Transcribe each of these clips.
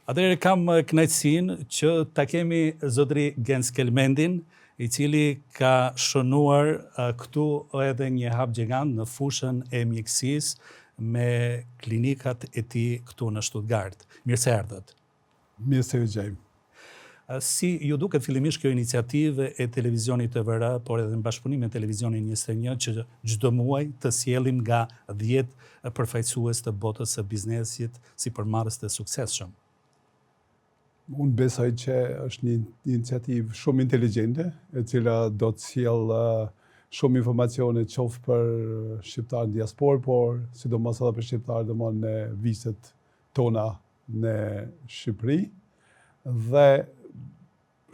Atëherë kam kënaqësinë që ta kemi zotëri Gens Kelmendin, I cili ka shënuar këtu edhe një hap gigant në fushën e mjekësisë me klinikat e tij këtu në Stuttgart. Mirë se erdhët. Mirë se u gjejmë. Si ju duket fillimisht kjo iniciativë e televizionit TVR, por edhe në bashkëpunim me televizionin 21, që çdo muaj të sjellim nga 10 përfaqësues të botës së biznesit si përmarrës të suksesshëm? Unë besoj që është një iniciativë shumë inteligjente, e cila do të sjellë shumë informacione qoftë për shqiptarë në diasporë, por sidomos edhe për shqiptarë domthonë në vizet tona në Shqipëri, dhe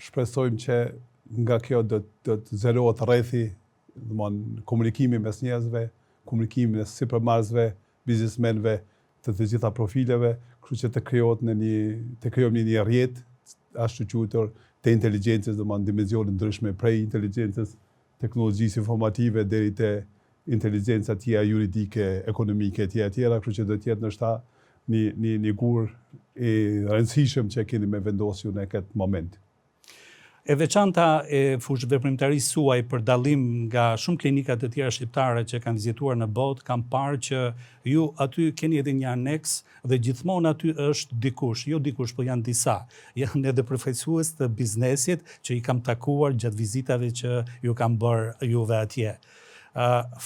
shpresojmë që nga kjo do të zerohet rrethi, domthonë komunikimi mes njerëzve, komunikimi mes sipërmarrësve, biznesmenëve të gjitha profileve, kështu që të krijojmë një rrjet ashtu quajtur të inteligjencës, domthonë dimensione ndryshme, prej inteligjencës teknologjisë informative deri te inteligjenca tjera juridike, ekonomike tjera, kështu që do të jetë ndoshta një gur I rëndësishëm që keni me vendosur në këtë moment. E veçanta e fushë veprimtarisë suaj për dallim nga shumë klinikat të tjera shqiptare që kanë vizituar në botë, kam parë që ju aty keni edhe një aneks dhe gjithmonë aty është dikush, jo dikush, po janë disa. Janë edhe përfaqësues të biznesit që I kam takuar gjatë vizitave që ju kam bërë juve atje.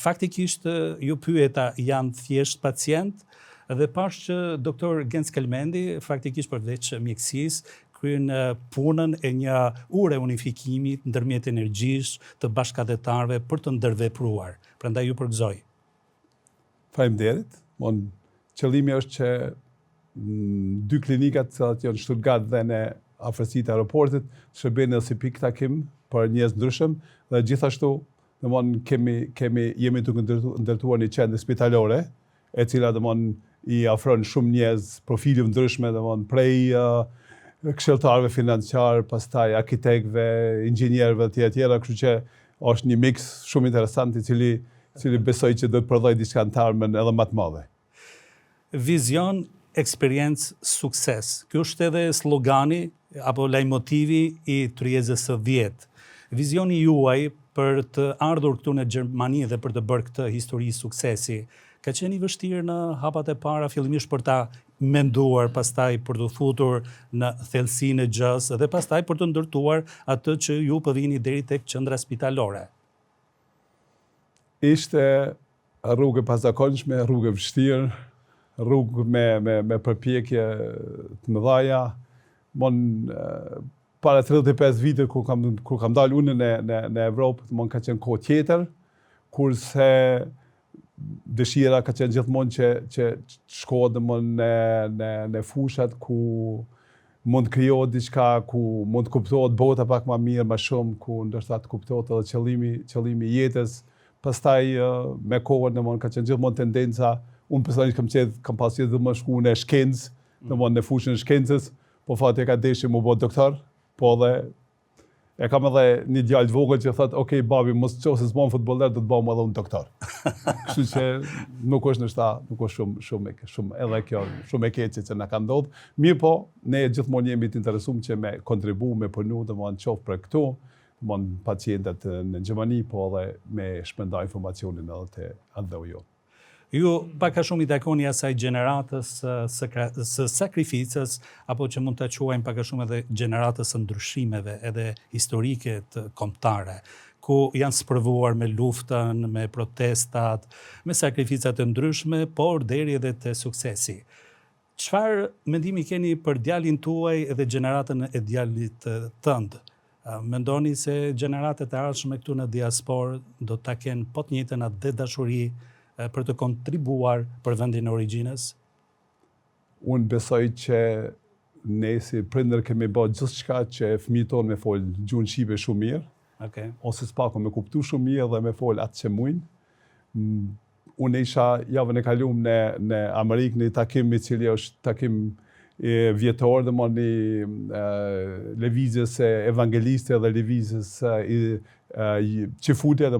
Faktikisht ju pyeta janë thjesht pacient dhe pash që doktor Gens Kelmendi faktikisht përveç mjekësisë kryen punën e një ure unifikimi ndërmjet energjisë të bashkëdhetarëve për të ndërvepruar. Prandaj ju përgëzoj. Faleminderit. Qëllimi është që dy klinikat që janë në Stuttgart dhe në afërsitë të aeroportit shërbejnë si pikë takim për njerëz ndryshëm dhe gjithashtu jemi duke ndërtuar një qendër spitalore e cila I afron shumë njerëz profile ndryshme prej këshilltarëve financiar, pastaj arkitektëve, inxhinierëve tjera, kështu që është një mix shumë interesant I cili besoj që do të prodhojë diçka në të ardhmen edhe më të madhe. Vizion, eksperiencë, sukses. Ky është edhe slogani apo leitmotivi I Tryezës së 10. Vizioni juaj për të ardhur këtu në Gjermani dhe për të bërë këtë histori suksesi, ka qenë I vështirë në hapat e para fillimisht për ta menduar, pastaj për të futur në thellësinë e gjës dhe pastaj për të ndërtuar atë që ju po vini deri tek qendra spitalore. Ishte rrugë e pazakonshme, rrugë e vështirë, rrugë me përpjekje të mëdha. Para 35 vite kur kam dalë unë në Evropë, ka qenë kohë tjetër, kurse dëshira ka qenë gjithmonë që shkohet në fushat ku mund të krijohet diçka, ku mund të kuptohet bota pak më mirë, më shumë, ku ndoshta të kuptohet edhe qëllimi I jetës. Pastaj me kohën ka qenë gjithmonë tendenca, unë personalisht kam pasur edhe më shku në shkencë, në fushën e shkencës, po fati ka deshur më bë doktor, po dhe e kam edhe një djalë të vogël që thotë, "Ok, babi, mos qoftë se s'bën futboller, do të bëhem edhe unë doktor." Kështu që nuk është shumë edhe kjo, shumë e keqe që na ka ndodhur. Mirë po, ne gjithmonë jemi të interesuar që me kontribu, me punu, qoftë për këtu, pacientët në Gjermani, po edhe me shpërndar informacionin edhe te andeu jo. Ju pak a shumë I takoni asaj gjeneratës së sakrificës, apo që mund të quajmë pak a shumë edhe gjeneratës së ndryshimeve, edhe historike të kombëtare, ku janë sprovuar me luftën, me protestat, me sakrificat të ndryshme, por deri edhe te suksesi. Çfarë mendimi keni për djalin tuaj dhe gjeneratën e djalit tënd? Mendoni se gjeneratat e ardhshme këtu në diasporë do ta kenë po të njëjtën atë dashuri për të kontribuar për vendin e origjinës? Unë besoj që ne si prindër kemi bërë gjithçka që fëmijët tonë me fol gjuhën shqipe shumë mirë, ose s'pako me kuptu shumë mirë dhe me fol atë që mujnë. Unë isha javën e kaluar në Amerikë në një takim I cili është takim vjetor I lëvizjes evangeliste dhe lëvizjes qifute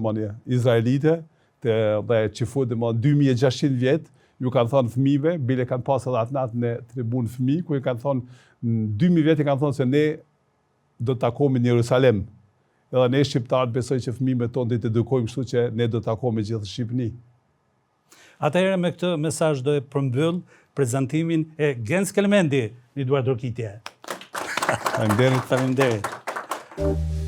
izraelite, dhe që futë 2600 vjetë ju kanë thonë fëmijëve, bile kanë pas edhe atë natë në tribunë fëmijë, ku i kanë thonë, në 2000 vjet i kanë thonë se ne do të takohemi në Jerusalem. Edhe ne shqiptarët besoj që fëmijët tonë do të edukojmë kështu që ne do të takohemi gjithë Shqipëni. Atëherë me këtë mesazh do e përmbyll prezantimin e Gens Kelmendi, Eduard Rokitje. Faleminderit. Faleminderit.